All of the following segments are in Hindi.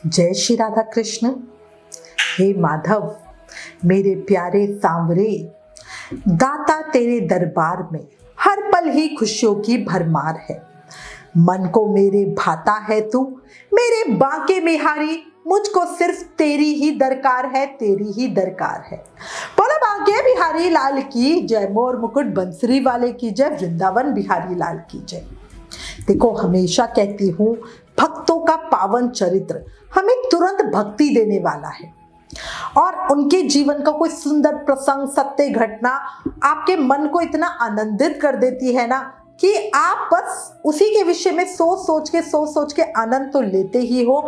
जय श्री राधा कृष्ण। हे माधव, मेरे प्यारे सांवरे, दाता तेरे दरबार में हर पल ही खुशियों की भरमार है। मन को मेरे भाता है तू, मेरे बांके बिहारी, मुझको सिर्फ तेरी ही दरकार है, तेरी ही दरकार है। बोलो बांके बिहारी लाल की जय, मोर मुकुट बंसरी वाले की जय, वृंदावन बिहारी लाल की जय। देखो, हमेशा कहती हूँ, भक्तों का पावन चरित्र हमें तुरंत भक्ति देने वाला है और उनके जीवन का कोई सुंदर प्रसंग, सत्य घटना आपके मन को इतना आनंदित कर देती है ना कि आप बस उसी के विषय में सोच सोच के आनंद तो लेते ही हो,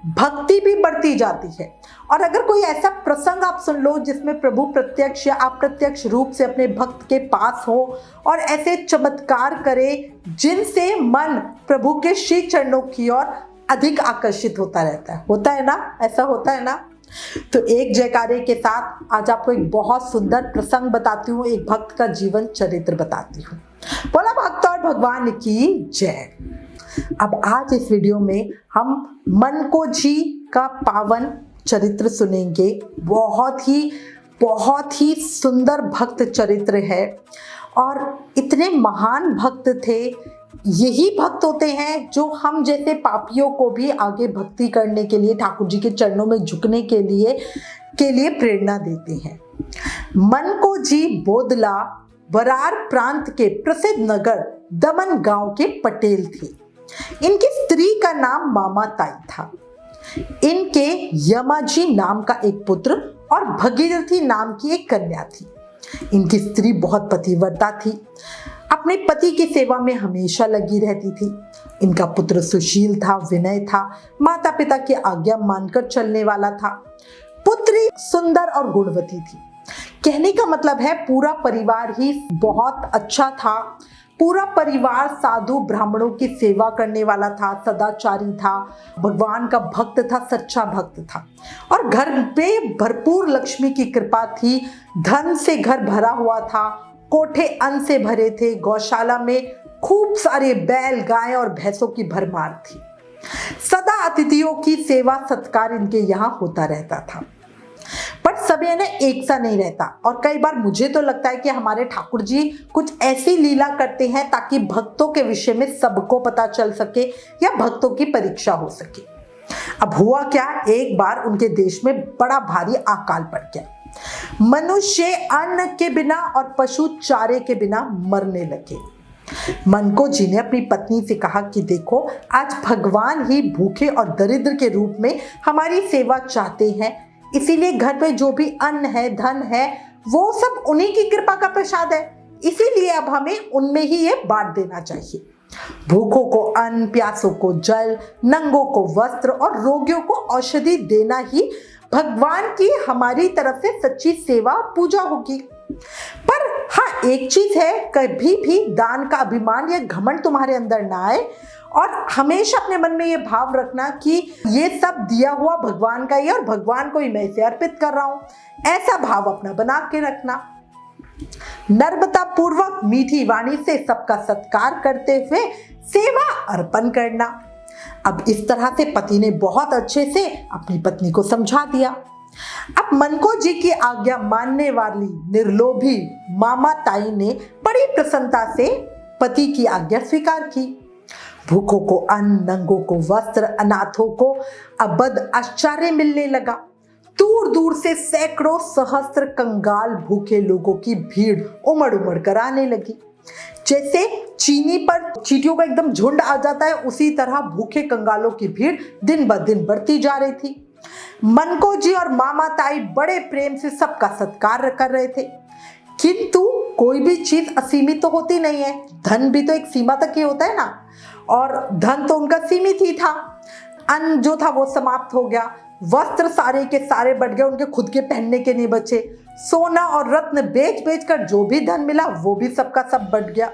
भक्ति भी बढ़ती जाती है। और अगर कोई ऐसा प्रसंग आप सुन लो जिसमें प्रभु प्रत्यक्ष या अप्रत्यक्ष रूप से अपने भक्त के पास हो और ऐसे चमत्कार करे जिनसे मन प्रभु के श्री चरणों की ओर अधिक आकर्षित होता है ना, ऐसा होता है ना। तो एक जयकारे के साथ आज आपको एक बहुत सुंदर प्रसंग बताती हूँ, एक भक्त का जीवन चरित्र बताती हूँ। बोला भक्त और भगवान की जय। अब आज इस वीडियो में हम मनको जी का पावन चरित्र सुनेंगे। बहुत ही सुंदर भक्त चरित्र है और इतने महान भक्त थे। यही भक्त होते हैं जो हम जैसे पापियों को भी आगे भक्ति करने के लिए, ठाकुर जी के चरणों में झुकने के लिए प्रेरणा देते हैं। मनको जी बोदला बरार प्रांत के प्रसिद्ध नगर दमन गांव के पटेल थे। इनकी स्त्री का नाम मामा ताई था। इनके यमाजी नाम का एक पुत्र और भगीरथी नाम की एक कन्या थी। इनकी स्त्री बहुत पतिव्रता थी, अपने पति की सेवा में हमेशा लगी रहती थी। इनका पुत्र सुशील था, विनय था, माता पिता की आज्ञा मानकर चलने वाला था। पुत्री सुंदर और गुणवती थी। कहने का मतलब है पूरा परिवार ही बहुत अच्छा था। पूरा परिवार साधु ब्राह्मणों की सेवा करने वाला था, सदाचारी था, भगवान का भक्त था, सच्चा भक्त था और घर पे भरपूर लक्ष्मी की कृपा थी। धन से घर भरा हुआ था, कोठे अन्न से भरे थे, गौशाला में खूब सारे बैल, गाय और भैंसों की भरमार थी। सदा अतिथियों की सेवा सत्कार इनके यहाँ होता रहता था। पर समय ना एक सा नहीं रहता और कई बार मुझे तो लगता है कि हमारे ठाकुर जी कुछ ऐसी लीला करते हैं ताकि भक्तों के विषय में सबको पता चल सके या भक्तों की परीक्षा हो सके। अब हुआ क्या, एक बार उनके देश में बड़ा भारी अकाल पड़ गया। मनुष्य अन्न के बिना और पशु चारे के बिना मरने लगे। मनको जी ने अपनी पत्नी से कहा कि देखो, आज भगवान ही भूखे और दरिद्र के रूप में हमारी सेवा चाहते हैं, इसीलिए घर पे जो भी अन्न है, धन है, वो सब उन्हीं की कृपा का प्रसाद है, इसीलिए अब हमें उनमें ही ये बांट देना चाहिए। भूखों को अन्न, प्यासों को जल, नंगों को वस्त्र और रोगियों को औषधि देना ही भगवान की हमारी तरफ से सच्ची सेवा पूजा होगी। पर हाँ, एक चीज है, कभी भी दान का अभिमान या घमंड तुम्हारे अंदर ना आए और हमेशा अपने मन में ये भाव रखना कि ये सब दिया हुआ भगवान का ही और भगवान को ही मैं इसे अर्पित कर रहा हूं। ऐसा भाव अपना बना के रखना। नम्रता पूर्वक मीठी वाणी से सबका सत्कार करते हुए सेवा अर्पण करना। अब इस तरह से पति ने बहुत अच्छे से अपनी पत्नी को समझा दिया। अब मनको जी की आज्ञा मानने वाली निर्लोभी मामा ताई ने बड़ी प्रसन्नता से पति की आज्ञा स्वीकार की। भूखों को अन्न, नंगों को वस्त्र, अनाथों को अबद आश्चर्य मिलने लगा। दूर दूर से सैकड़ों सहस्त्र कंगाल भूखे लोगों की भीड़ उमड़ कर आने लगी। जैसे चीनी पर चींटियों का एकदम झुंड आ जाता है, उसी तरह भूखे कंगालों की भीड़ दिन ब दिन बढ़ती जा रही थी। मनको जी और मामा ताई बड़े प्रेम से सबका सत्कार कर रहे थे, किंतु कोई भी चीज असीमित तो होती नहीं है। धन भी तो एक सीमा तक ही होता है ना, और धन तो उनका सीमित ही था। अन्न जो था वो समाप्त हो गया, वस्त्र सारे के सारे बढ़ गए, उनके खुद के पहनने के नहीं बचे। सोना और रत्न बेच कर जो भी धन मिला वो भी सबका सब बढ़ गया।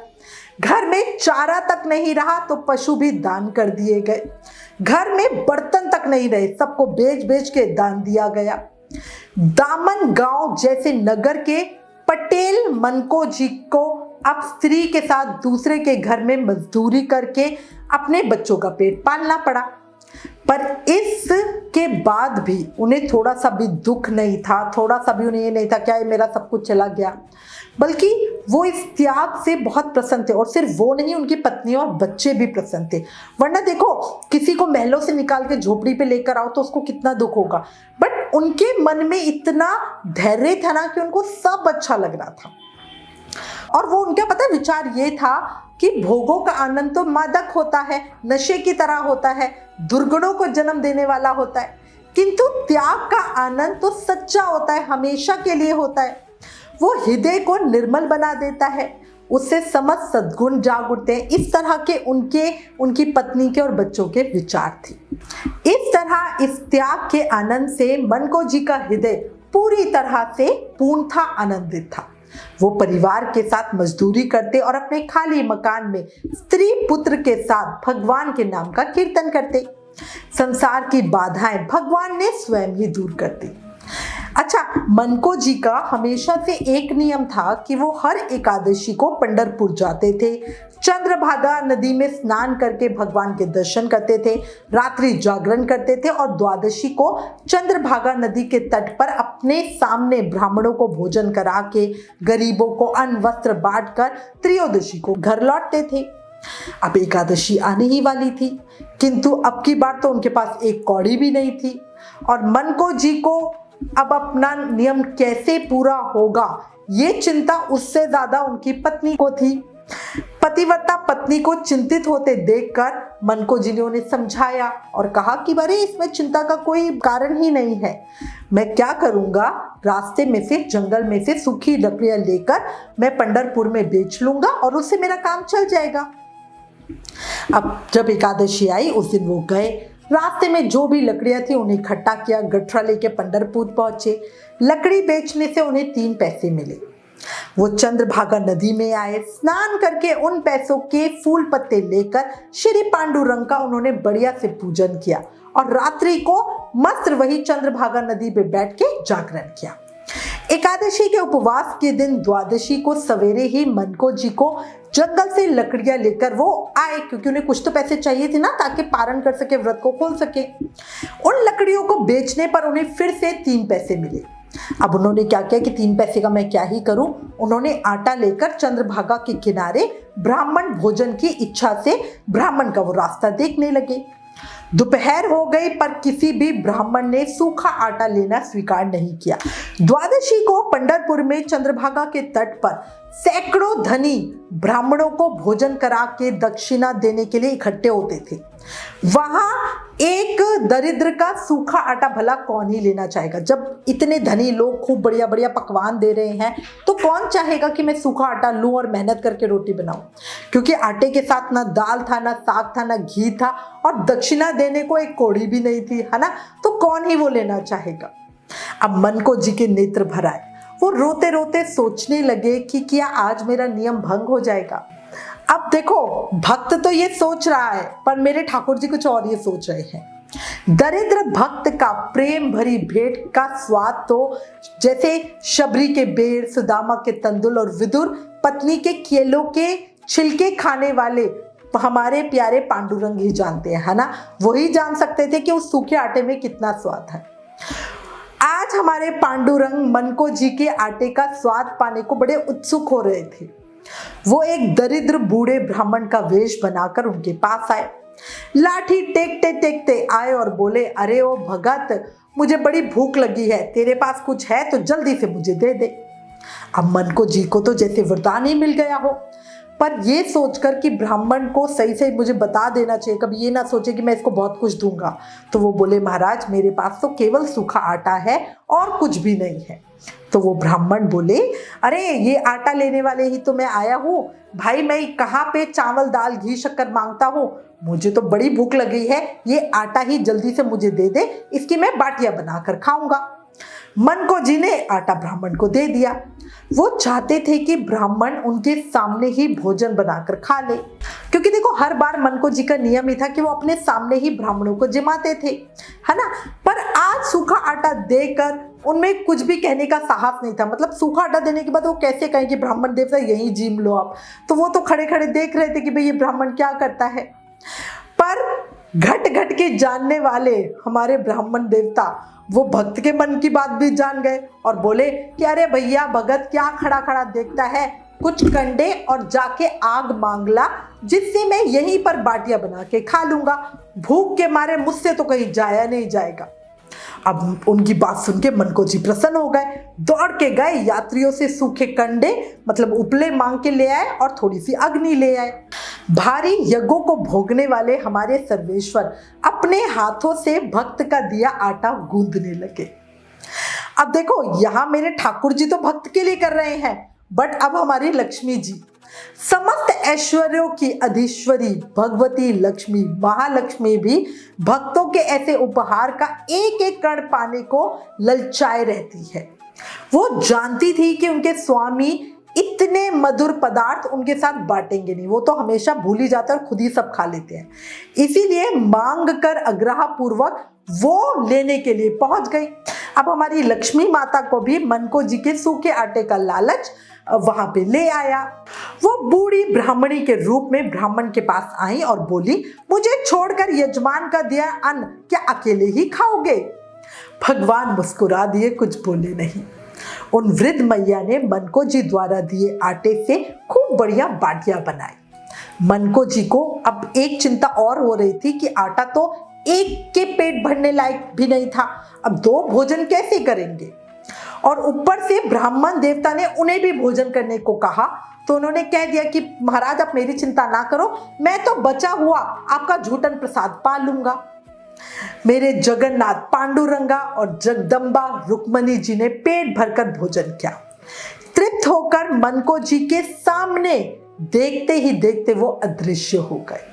घर में चारा तक नहीं रहा तो पशु भी दान कर दिए गए। घर में बर्तन तक नहीं रहे, सबको बेच के दान दिया गया। दामन गांव जैसे नगर के पटेल मनको जी को अब स्त्री के साथ दूसरे के घर में मजदूरी करके अपने बच्चों का पेट पालना पड़ा। पर इसके उसके बाद भी उन्हें थोड़ा सा भी दुख नहीं था, थोड़ा सा भी उन्हें ये नहीं था क्या ये मेरा सब कुछ चला गया, बल्कि वो इस त्याग से बहुत प्रसन्न थे। और सिर्फ वो नहीं, उनकी पत्नी और बच्चे भी प्रसन्न थे। वरना देखो, किसी को महलों से निकाल के झोपड़ी पे लेकर आओ तो उसको कितना दुख होगा, बट उनके मन में इतना धैर्य था ना कि उनको सब अच्छा लग रहा था। और वो उनका पता है विचार ये था कि भोगों का आनंद तो मादक होता है, नशे की तरह होता है, दुर्गुणों को जन्म देने वाला होता है, किंतु त्याग का आनंद तो सच्चा होता है, हमेशा के लिए होता है। वो हृदय को निर्मल बना देता है, उससे समस्त सद्गुण जाग उठते हैं। इस तरह के उनकी पत्नी के और बच्चों के विचार थे। इस तरह इस त्याग के आनंद से मनको जी का हृदय पूरी तरह से पूर्णतः आनंदित था। वो परिवार के साथ मजदूरी करते और अपने खाली मकान में स्त्री पुत्र के साथ भगवान के नाम का कीर्तन करते। संसार की बाधाएं भगवान ने स्वयं ही दूर कर दी। अच्छा, मनको जी का हमेशा से एक नियम था कि वो हर एकादशी को पंढरपुर जाते थे, चंद्रभागा नदी में स्नान करके भगवान के दर्शन करते थे, रात्रि जागरण करते थे और द्वादशी को चंद्रभागा नदी के तट पर अपने सामने ब्राह्मणों को भोजन करा के, गरीबों को अन्न वस्त्र बांटकर त्रयोदशी को घर लौटते थे। अब एकादशी आने ही वाली थी, किंतु अब की बार तो उनके पास एक कौड़ी भी नहीं थी और मनको जी को अब अपना नियम कैसे पूरा होगा ये चिंता उससे ज्यादा उनकी पत्नी को थी। पतिव्रता पत्नी को चिंतित होते देखकर मनको जी ने उन्हें समझाया और कहा कि अरे इसमें चिंता का कोई कारण ही नहीं है, मैं क्या करूंगा, रास्ते में से जंगल में से सूखी लकड़ियां लेकर मैं पंढरपुर में बेच लूंगा और उससे मेरा काम चल जाएगा। अब जब एकादशी आई उस दिन वो गए, रास्ते में जो भी लकड़ियां थी उन्हें इकट्ठा किया, गठरा लेके पंढरपुर पहुंचे। लकड़ी बेचने से उन्हें 3 पैसे मिले। वो चंद्रभागा नदी में आए, स्नान करके उन पैसों के फूल पत्ते लेकर श्री पांडुरंग का उन्होंने बढ़िया से पूजन किया और रात्रि को मस्त वही चंद्रभागा नदी पे बैठ के जागरण किया। एकादशी के उपवास के दिन द्वादशी को सवेरे ही मनको जी को जंगल से लकड़ियां लेकर वो आए, क्योंकि उन्हें कुछ तो पैसे चाहिए थे ना ताकि पारण कर सके, व्रत को खोल सके। उन लकड़ियों को बेचने पर उन्हें फिर से 3 पैसे मिले। अब उन्होंने क्या किया कि 3 पैसे का मैं क्या ही करूं, उन्होंने आटा लेकर चंद्रभागा के किनारे ब्राह्मण भोजन की इच्छा से ब्राह्मण का वो रास्ता देखने लगे। दोपहर हो गई पर किसी भी ब्राह्मण ने सूखा आटा लेना स्वीकार नहीं किया। द्वादशी को पंढरपुर में चंद्रभागा के तट पर सैकड़ों धनी ब्राह्मणों को भोजन करा के दक्षिणा देने के लिए इकट्ठे होते थे। वहां एक दरिद्र का सूखा आटा भला कौन ही लेना चाहेगा। जब इतने धनी लोग खूब बढ़िया बढ़िया पकवान दे रहे हैं तो कौन चाहेगा कि मैं सूखा आटा लूं और मेहनत करके रोटी बनाऊं, क्योंकि आटे के साथ ना दाल था, ना साग था, ना घी था और दक्षिणा देने को एक कौड़ी भी नहीं थी, है ना, तो कौन ही वो लेना चाहेगा। अब मनको जी के नेत्र भर आए, वो रोते रोते सोचने लगे कि क्या आज मेरा नियम भंग हो जाएगा। अब देखो, भक्त तो ये सोच रहा है पर मेरे ठाकुर जी कुछ और ये सोच रहे हैं। दरिद्र भक्त का प्रेम भरी भेंट का स्वाद तो जैसे शबरी के बेर, सुदामा के तंदुल और विदुर पत्नी के केलों के छिलके खाने वाले हमारे प्यारे पांडुरंग ही जानते हैं, है ना, वही जान सकते थे कि उस सूखे आटे में कितना स्वाद है। आज हमारे पांडुरंग मनको जी के आटे का स्वाद पाने को बड़े उत्सुक हो रहे थे। वो एक दरिद्र बूढ़े ब्राह्मण का वेश बनाकर उनके पास आए, लाठी टेकते टेकते आए और बोले, अरे ओ भगत, मुझे बड़ी भूख लगी है, तेरे पास कुछ है तो जल्दी से मुझे दे दे। अब मनको जी को तो जैसे वरदान ही मिल गया हो, पर ये सोचकर कि ब्राह्मण को सही सही मुझे बता देना चाहिए, कभी ये ना सोचे कि मैं इसको बहुत कुछ दूंगा, तो वो बोले, महाराज मेरे पास तो केवल सूखा आटा है और कुछ भी नहीं है। तो वो ब्राह्मण बोले, अरे ये आटा लेने वाले ही तो मैं आया हूँ भाई, मैं कहाँ पे चावल दाल घी शक्कर मांगता हूँ, मुझे तो बड़ी भूख लगी है, ये आटा ही जल्दी से मुझे दे दे, इसकी मैं बाटियां बनाकर खाऊंगा। मनको जी ने आटा ब्राह्मण को दे दिया। वो चाहते थे कि ब्राह्मण उनके सामने ही भोजन बनाकर खा ले, क्योंकि देखो हर बार मनको जी का नियम ही था कि वो अपने सामने ही ब्राह्मणों को जिमाते थे, है ना। पर आज सूखा आटा देकर उनमें कुछ भी कहने का साहस नहीं था। मतलब सूखा आटा देने के बाद वो कैसे कहें कि ब्राह्मण देवता यही जिम लो आप, तो वो तो खड़े खड़े देख रहे थे कि भाई ये ब्राह्मण क्या करता है। पर घट घट के जानने वाले हमारे ब्राह्मण देवता वो भक्त के मन की बात भी जान गए और बोले कि अरे भैया भगत क्या खड़ा खड़ा देखता है, कुछ कंडे और जाके आग मांग ला, जिससे मैं यहीं पर बाटियां बना के खा लूंगा, भूख के मारे मुझसे तो कहीं जाया नहीं जाएगा। अब उनकी बात सुन के मनको जी प्रसन्न हो गए, दौड़ के गए, यात्रियों से सूखे कंडे मतलब उपले मांग के ले आए और थोड़ी सी अग्नि ले आए। भारी यज्ञों को भोगने वाले हमारे सर्वेश्वर अपने हाथों से भक्त का दिया आटा गूंदने लगे। अब देखो यहाँ मेरे ठाकुर जी तो भक्त के लिए कर रहे हैं, बट अब हमारी लक्ष्मी जी, समस्त ऐश्वर्यों की अधीश्वरी भगवती लक्ष्मी महालक्ष्मी भी भक्तों के ऐसे उपहार का एक एक कण पाने को ललचाए रहती है। वो जानती थी कि उनके स्वामी इतने मधुर पदार्थ उनके साथ बांटेंगे नहीं, वो तो हमेशा भूल ही जाते हैं और खुद ही सब खा लेते हैं। इसीलिए मांग कर आग्रह पूर्वक वो लेने के लिए पहुंच गई। अब हमारी लक्ष्मी माता को भी मनको जी के सूखे आटे का लालच वहां पे ले आया। वो बूढ़ी ब्राह्मणी के रूप में ब्राह्मण के पास आई और बोली, मुझे छोड़कर यजमान का दिया अन्न क्या अकेले ही खाओगे? भगवान मुस्कुरा दिए, कुछ बोले नहीं। उन वृद्ध मैया ने मनको जी द्वारा दिए आटे से खूब बढ़िया बाटियां बनाई। मनको जी को अब एक चिंता और हो रही थी कि आटा तो एक के पेट भरने लायक भी नहीं था, अब दो भोजन कैसे करेंगे? और ऊपर से ब्राह्मण देवता ने उन्हें भी भोजन करने को कहा, तो उन्होंने कह दिया कि महाराज आप मेरी चिंता ना करो, मैं तो बचा हुआ आपका झूठन प्रसाद पा लूंगा। मेरे जगन्नाथ पांडुरंगा और जगदम्बा रुक्मणी जी ने पेट भरकर भोजन किया। तृप्त होकर मनको जी के सामने देखते ही देखते वो अदृश्य हो गए।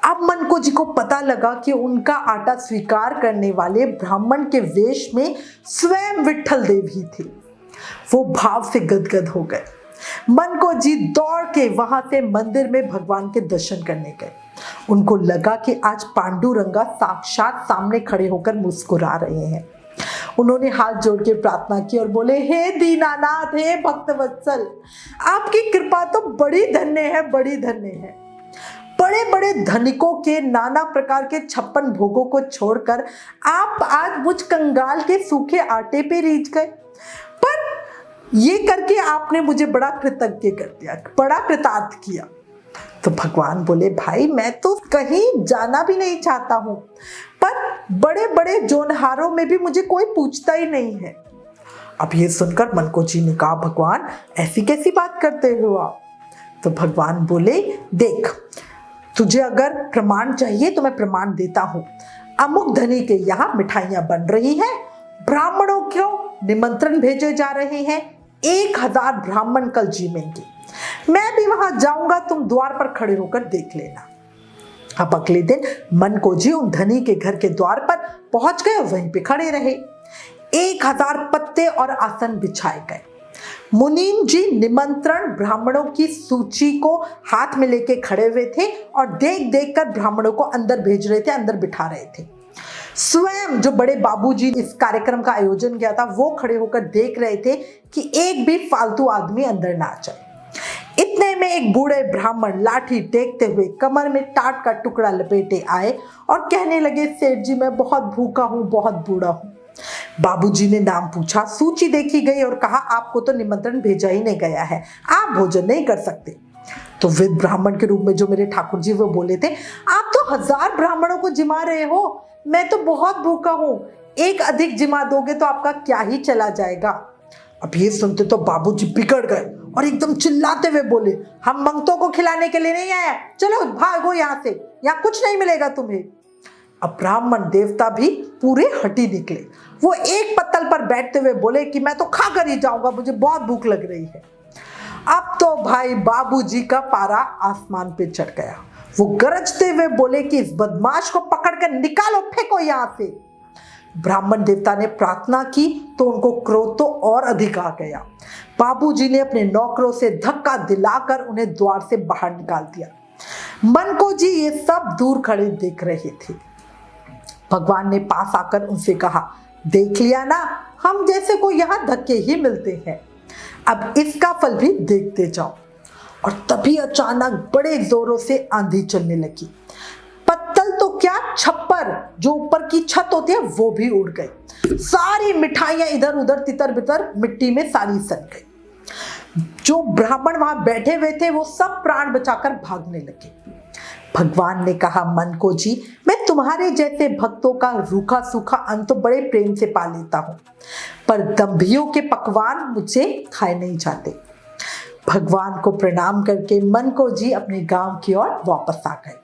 अब मनको जी को पता लगा कि उनका आटा स्वीकार करने वाले ब्राह्मण के वेश में स्वयं विट्ठल देव ही थे। वो भाव से गदगद हो गए। मनको जी दौड़ के वहां से मंदिर में भगवान के दर्शन करने गए। उनको लगा कि आज पांडुरंगा साक्षात सामने खड़े होकर मुस्कुरा रहे हैं। उन्होंने हाथ जोड़ के प्रार्थना की और बोले, हे दीनानाथ, हे भक्तवत्सल, आपकी कृपा तो बड़ी धन्य है, बड़ी धन्य है। बड़े बड़े धनिकों के नाना प्रकार के 56 भोगों को छोड़कर आप आज मुझ कंगाल के सूखे आटे पे रीझ गए, पर ये करके आपने मुझे बड़ा कृतज्ञ कर दिया, बड़ा कृतार्थ किया। तो भगवान बोले, भाई मैं तो कहीं जाना भी नहीं चाहता हूं, पर बड़े बड़े जोनहारों में भी मुझे कोई पूछता ही नहीं है। अब ये सुनकर मनको जी ने कहा, भगवान ऐसी कैसी बात करते हो आप? तो भगवान बोले, देख तुझे अगर प्रमाण चाहिए तो मैं प्रमाण देता हूं। अमुक धनी के यहाँ मिठाइयां बन रही हैं, ब्राह्मणों को निमंत्रण भेजे जा रहे हैं, 1000 ब्राह्मण कल जीवेंगे। मैं भी वहां जाऊंगा, तुम द्वार पर खड़े होकर देख लेना। अब अगले दिन मनको जी उन धनी के घर के द्वार पर पहुंच गए और वहीं पे खड़े रहे। 1000 पत्ते और आसन बिछाए गए। मुनीम जी निमंत्रण ब्राह्मणों की सूची को हाथ में लेके खड़े हुए थे और देख देख कर ब्राह्मणों को अंदर भेज रहे थे, अंदर बिठा रहे थे। स्वयं जो बड़े बाबूजी इस कार्यक्रम का आयोजन किया था वो खड़े होकर देख रहे थे कि एक भी फालतू आदमी अंदर ना आ जाए। इतने में एक बूढ़े ब्राह्मण लाठी टेकते हुए कमर में टाट का टुकड़ा लपेटे आए और कहने लगे, सेठ जी मैं बहुत भूखा हूँ, बहुत बूढ़ा हूँ। बाबूजी ने नाम पूछा, सूची देखी गई और कहा, आपको तो निमंत्रण भेजा ही नहीं गया है, आप भोजन नहीं कर सकते। तो वृद्ध ब्राह्मण के रूप में जो मेरे ठाकुर जी वो बोले थे, आप तो 1000 ब्राह्मणों को जिमा रहे हो, मैं तो बहुत भूखा हूँ, एक अधिक जिमा दोगे तो आपका क्या ही चला जाएगा। अब ये सुनते तो बाबूजी बिगड़ गए और एकदम चिल्लाते हुए बोले, हम मंगतों को खिलाने के लिए नहीं आए, चलो भागो यहाँ से, यहाँ कुछ नहीं मिलेगा तुम्हें। अब ब्राह्मण देवता भी पूरे हटी निकले। वो एक पत्तल पर बैठते हुए बोले कि मैं तो खा कर ही जाऊंगा, मुझे बहुत भूख लग रही है। अब तो भाई बाबूजी का पारा आसमान पे चढ़ गया। वो गरजते हुए बोले कि इस बदमाश को पकड़कर निकालो, फेंको यहाँ से। ब्राह्मण देवता ने प्रार्थना की तो उनको क्रोध तो और अधिक आ गया। बाबूजी ने अपने नौकरों से धक्का दिलाकर उन्हें द्वार से बाहर निकाल दिया। मनको जी ये सब दूर खड़े देख रहे थे। भगवान ने पास आकर उनसे कहा, देख लिया ना, हम जैसे को यहाँ धक्के ही मिलते हैं, अब इसका फल भी देखते जाओ। और तभी अचानक बड़े जोरों से आंधी चलने लगी। पत्तल तो तो क्या छप्पर जो ऊपर की छत होती है वो भी उड़ गई। सारी मिठाइयां इधर उधर तितर बितर मिट्टी में सारी सड़ गई। जो ब्राह्मण वहां बैठे हुए थे वो सब प्राण बचाकर भागने लगे। भगवान ने कहा, मन को जी, मैं तुम्हारे जैसे भक्तों का रूखा सूखा अन्न तो बड़े प्रेम से पा लेता हूं, पर दंभियों के पकवान मुझसे खाए नहीं जाते। भगवान को प्रणाम करके मन को जी अपने गांव की ओर वापस आ गए।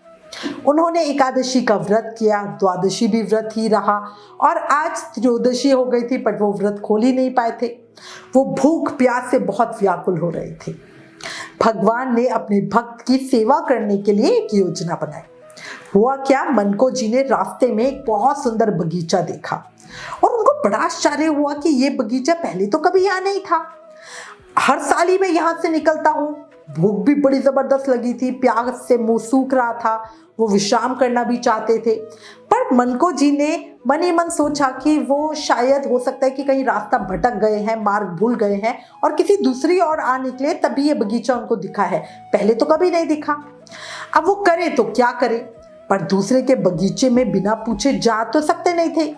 उन्होंने एकादशी का व्रत किया, द्वादशी भी व्रत ही रहा और आज त्रयोदशी हो गई थी, पर वो व्रत खोल ही नहीं पाए थे। वो भूख प्यास से बहुत व्याकुल हो रहे थे। भगवान ने अपने भक्त की सेवा करने के लिए एक योजना बनाई। हुआ क्या, मन को जी ने रास्ते में एक बहुत सुंदर बगीचा देखा और उनको बड़ा आश्चर्य हुआ कि ये बगीचा पहले तो कभी यहाँ नहीं था। हर साल ही मैं यहाँ से निकलता हूँ। भूख भी बड़ी जबरदस्त लगी थी, प्यास से मुंह सूख रहा था, वो विश्राम करना भी चाहते थे। पर मन को जी ने मन ही मन सोचा कि वो शायद हो सकता है कि कहीं रास्ता भटक गए हैं, मार्ग भूल गए हैं और किसी दूसरी ओर आ निकले, तभी ये बगीचा उनको दिखा है, पहले तो कभी नहीं दिखा। अब वो करे तो क्या करे, पर दूसरे के बगीचे में बिना पूछे जा तो सकते नहीं थे।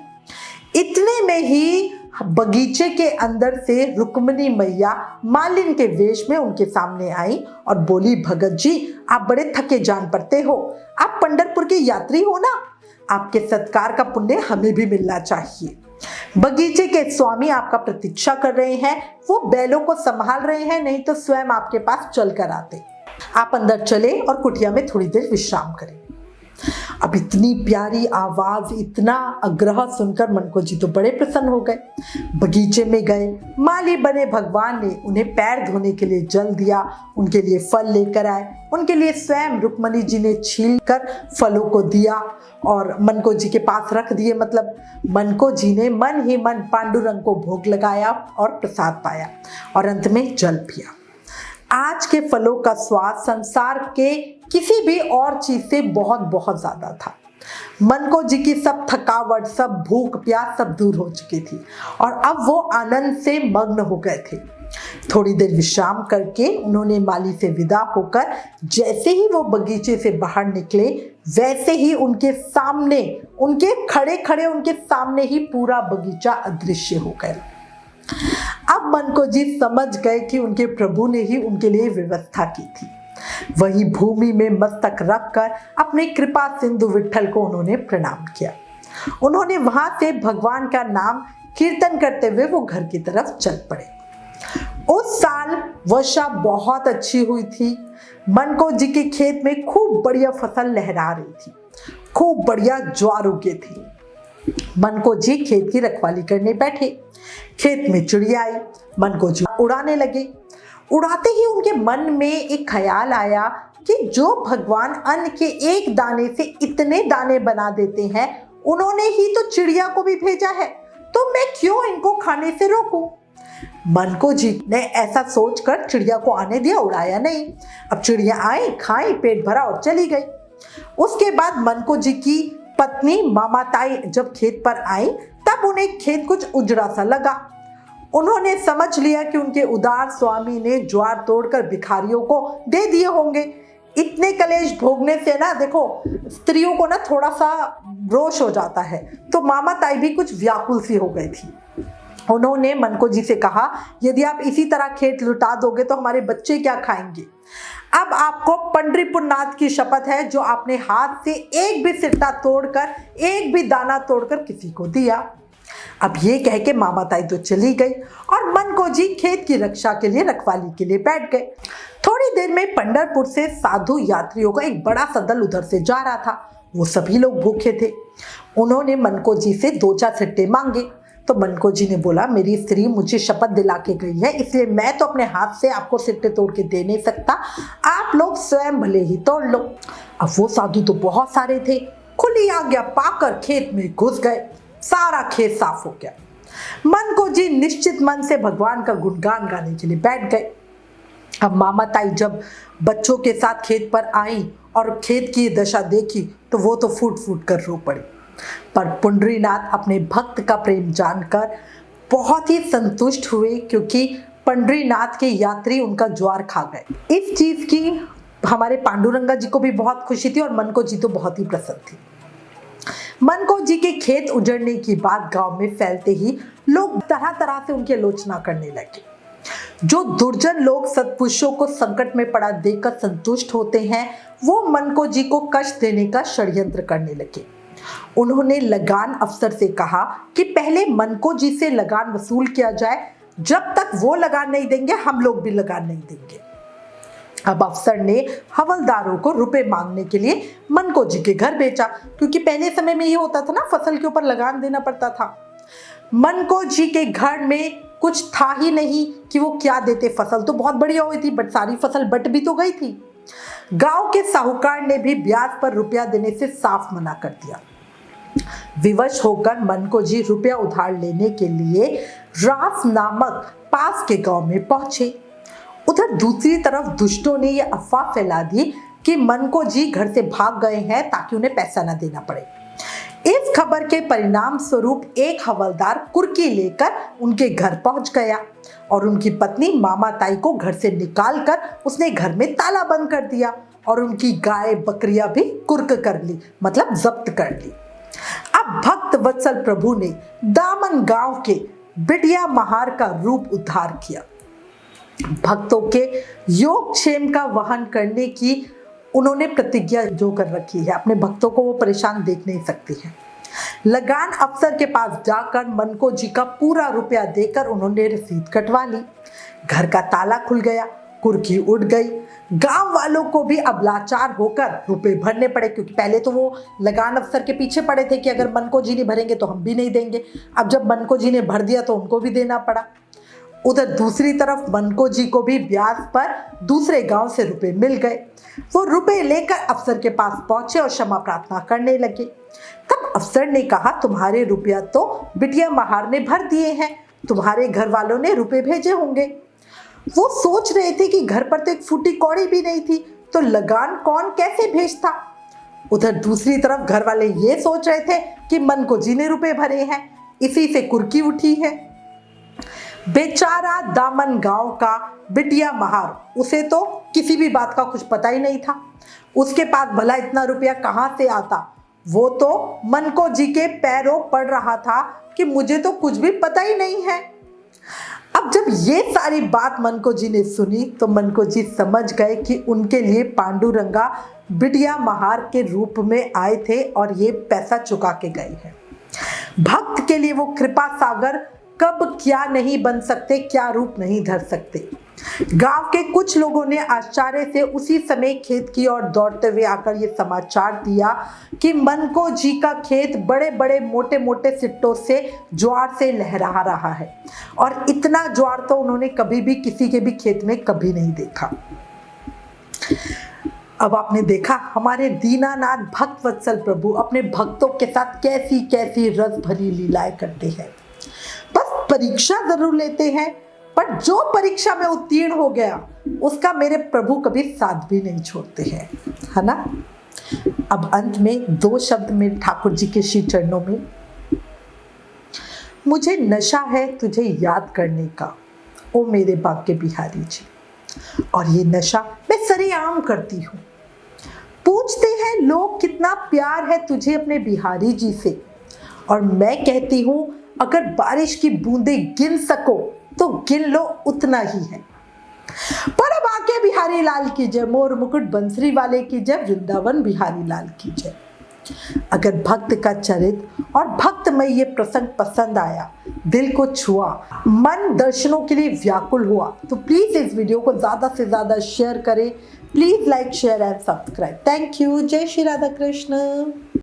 इतने में ही बगीचे के अंदर से रुक्मिणी मैया मालिन के वेश में उनके सामने आई और बोली, भगत जी, आप बड़े थके जान पड़ते हो, आप पंढरपुर के यात्री हो ना, आपके सत्कार का पुण्य हमें भी मिलना चाहिए। बगीचे के स्वामी आपका प्रतीक्षा कर रहे हैं, वो बैलों को संभाल रहे हैं, नहीं तो स्वयं आपके पास चल कर आते। आप अंदर चले और कुटिया में थोड़ी देर विश्राम करें। अब इतनी प्यारी आवाज, इतना आग्रह सुनकर मन को जी तो बड़े प्रसन्न हो गए। बगीचे में गए, माली बने भगवान ने उन्हें पैर धोने के लिए जल दिया, उनके लिए फल लेकर आए, उनके लिए स्वयं रुक्मिणी जी ने छील कर फलों को दिया और मन को जी के पास रख दिए। मतलब मन को जी ने मन ही मन पांडुरंग को भोग लगाया और प्रसाद पाया और अंत में जल पिया। आज के फलों का स्वाद संसार के किसी भी और चीज से बहुत बहुत ज्यादा था। मन को जी की सब थकावट, सब भूख प्यास सब दूर हो चुकी थी और अब वो आनंद से मग्न हो गए थे। थोड़ी देर विश्राम करके उन्होंने माली से विदा होकर जैसे ही वो बगीचे से बाहर निकले, वैसे ही उनके सामने, उनके खड़े खड़े उनके सामने ही पूरा बगीचा अदृश्य हो गया। अब मन को जी समझ गए कि उनके प्रभु ने ही उनके लिए व्यवस्था की थी। वही भूमि में मस्तक रखकर अपने कृपा सिंधु विठल को उन्होंने प्रणाम किया। उन्होंने वहां से भगवान का नाम कीर्तन करते हुए वो घर की तरफ चल पड़े। उस साल वर्षा बहुत अच्छी हुई थी। मन को जी के खेत में खूब बढ़िया फसल लहरा रही थी, खूब बढ़िया ज्वार उगे थे। मन को जी खेत की रखवाली करने बैठे। खेत में चिड़िया आई, मन को जी उड़ाने लगे। उड़ाते ही उनके मन में एक ख्याल आया कि जो भगवान अन्न के एक दाने से इतने दाने बना देते हैं, उन्होंने ही तो चिड़िया को भी भेजा है, तो मैं क्यों इनको खाने से रोकूं। मन को जी ने ऐसा सोचकर चिड़िया को आने दिया, उड़ाया नहीं। अब चिड़िया आई, खाई, पेट भरा और चली गई। उसके बाद मन को जी की पत्नी मामाताई जब खेत पर आई, तब उन्हें खेत कुछ उजड़ा सा लगा। उन्होंने समझ लिया कि उनके उदार स्वामी ने ज्वार तोड़कर भिखारियों को दे दिए होंगे। इतने कलेश भोगने से ना, देखो, स्त्रियों को ना थोड़ा सा रोष हो जाता है, तो मामाताई भी कुछ व्याकुल सी हो गई थी। उन्होंने मन को जी से कहा, यदि आप इसी तरह खेत लुटा दोगे तो हमारे बच्चे क्या खाएंगे। अब आपको पंढरीपुर नाथ की शपथ है, जो आपने हाथ से एक भी सिट्टा तोड़कर, एक भी दाना तोड़कर किसी को दिया। अब ये कह के मामाताई तो चली गई और मन को जी खेत की रक्षा के लिए, रखवाली के लिए बैठ गए। थोड़ी देर में पंढरपुर से साधु यात्रियों का एक बड़ा सा दल उधर से जा रहा था। वो सभी लोग भूखे थे। उन्होंने मन को जी से 2-4 सिट्टे मांगे, तो मन को जी ने बोला, मेरी स्त्री मुझे शपथ दिला के गई है, इसलिए मैं तो अपने हाथ से आपको सिट्टे तोड़ के दे नहीं सकता, आप लोग स्वयं भले ही तोड़ लो। अब वो साधु तो बहुत सारे थे, खुली आज्ञा पाकर खेत में घुस गए। सारा खेत साफ हो गया। मन को जी निश्चित मन से भगवान का गुणगान गाने के लिए बैठ गए। अब मामाताई जब बच्चों के साथ खेत पर आई और खेत की दशा देखी, तो वो तो फूट फूट कर रो पड़ी। पर पुंडरीनाथ अपने भक्त का प्रेम जानकर बहुत ही संतुष्ट हुए, क्योंकि पंढरीनाथ के यात्री उनका ज्वार खा गए। इस चीज की हमारे पांडुरंगा जी को भी बहुत खुशी थी और मन को जी तो बहुत ही प्रसन्न थी। मनको जी के खेत उजड़ने की बात गांव में फैलते ही लोग तरह तरह से उनकी आलोचना करने लगे। जो दुर्जन लोग सत्पुरुषों को संकट में पड़ा देखकर संतुष्ट होते हैं, वो मनको जी को कष्ट देने का षड्यंत्र करने लगे। उन्होंने लगान अफसर से कहा कि पहले मनको जी से लगान वसूल किया जाए, जब तक वो लगान नहीं देंगे हम लोग भी लगान नहीं देंगे। अब अफसर ने हवलदारों को रुपए मांगने के लिए मनको जी के घर भेजा, क्योंकि पहले समय में ये होता था ना, फसल के ऊपर लगान देना पड़ता था। मनको जी के घर में कुछ था ही नहीं कि वो क्या देते। फसल तो बहुत बढ़िया हुई थी, बट सारी फसल बट भी तो गई थी। गांव के साहूकार ने भी ब्याज पर रुपया देने से साफ मना कर दिया। विवश होकर मनको जी रुपया उधार लेने के लिए रास नामक पास के गांव में पहुंचे। उधर दूसरी तरफ दुष्टों ने यह अफवाह फैला दी कि मनको जी घर से भाग गए हैं ताकि उन्हें पैसा न देना पड़े। इस खबर के परिणाम स्वरूप एक हवलदार कुर्की लेकर उनके घर पहुंच गया और उनकी पत्नी मामा ताई को घर से निकालकर उसने घर में ताला बंद कर दिया और उनकी गाय बकरियां भी कुर्क कर ली, मतलब जब्त कर ली। अब भक्त वत्सल प्रभु ने दामन गांव के बिटिया महार का रूप उद्धार किया। भक्तों के योगक्षेम का वहन करने की उन्होंने प्रतिज्ञा जो कर रखी है, अपने भक्तों को वो परेशान देख नहीं सकती है। लगान अफसर के पास जाकर मनको जी का पूरा रुपया देकर उन्होंने रसीद कटवा ली। घर का ताला खुल गया, कुर्की उड़ गई। गांव वालों को भी अब लाचार होकर रुपए भरने पड़े, क्योंकि पहले तो वो लगान अफसर के पीछे पड़े थे कि अगर मनको जी नहीं भरेंगे तो हम भी नहीं देंगे। अब जब मनको जी ने भर दिया तो उनको भी देना पड़ा। उधर दूसरी तरफ मनको जी को भी ब्याज पर दूसरे गांव से रुपए मिल गए। वो रुपए लेकर अफसर के पास पहुंचे और क्षमा प्रार्थना करने लगे। तब अफसर ने कहा, तुम्हारे रुपया तो बिटिया महार ने भर दिए हैं, तुम्हारे घर वालों ने रुपए भेजे होंगे। वो सोच रहे थे कि घर पर तो एक फूटी कौड़ी भी नहीं थी, तो लगान कौन कैसे भेजता। उधर दूसरी तरफ घर वाले ये सोच रहे थे कि मनको जी ने रुपए भरे हैं, इसी से कुर्की उठी है। बेचारा दामन गांव का बिटिया महार, उसे तो किसी भी बात का कुछ पता ही नहीं था। उसके पास भला इतना रुपया कहां से आता। वो तो मनको जी के पैरों पड़ रहा था कि मुझे तो कुछ भी पता ही नहीं है। अब जब ये सारी बात मनको जी ने सुनी तो मनको जी समझ गए कि उनके लिए पांडुरंगा बिटिया महार के रूप में आए थे और ये पैसा चुका के गए हैं। भक्त के लिए वो कृपा सागर कब क्या नहीं बन सकते, क्या रूप नहीं धर सकते। गांव के कुछ लोगों ने आश्चर्य से उसी समय खेत की ओर दौड़ते हुए आकर ये समाचार दिया कि मनको जी का खेत बड़े बड़े मोटे मोटे सिट्टों से ज्वार से लहरा रहा है, और इतना ज्वार तो उन्होंने कभी भी किसी के भी खेत में कभी नहीं देखा। अब आपने देखा हमारे दीनानाथ भक्त वत्सल प्रभु अपने भक्तों के साथ कैसी कैसी रस भरी लीलाएं करते हैं। बस परीक्षा जरूर लेते हैं, पर जो परीक्षा में उत्तीर्ण हो गया उसका मेरे प्रभु कभी साथ भी नहीं छोड़ते हैं, है ना। अब अंत में दो शब्द मेरे ठाकुर जी के श्री चरणों में, मुझे नशा है तुझे याद करने का, ओ मेरे भाग्य बिहारी जी। और ये नशा मैं सरेआम करती हूँ। पूछते हैं लोग कितना प्यार है तुझे अपने बिहारी जी से, और मैं कहती हूँ अगर बारिश की बूंदें गिन सको तो गिन लो, उतना ही है। पर अब आके बिहारी लाल की जय, मोर मुकुट बंसरी वाले की जय, वृंदावन बिहारी लाल की जय। अगर भक्त का चरित्र और भक्तमय ये प्रसंग पसंद आया, दिल को छुआ, मन दर्शनों के लिए व्याकुल हुआ, तो प्लीज इस वीडियो को ज्यादा से ज्यादा शेयर करें। Please like share and subscribe. Thank you. जय श्री राधा कृष्ण।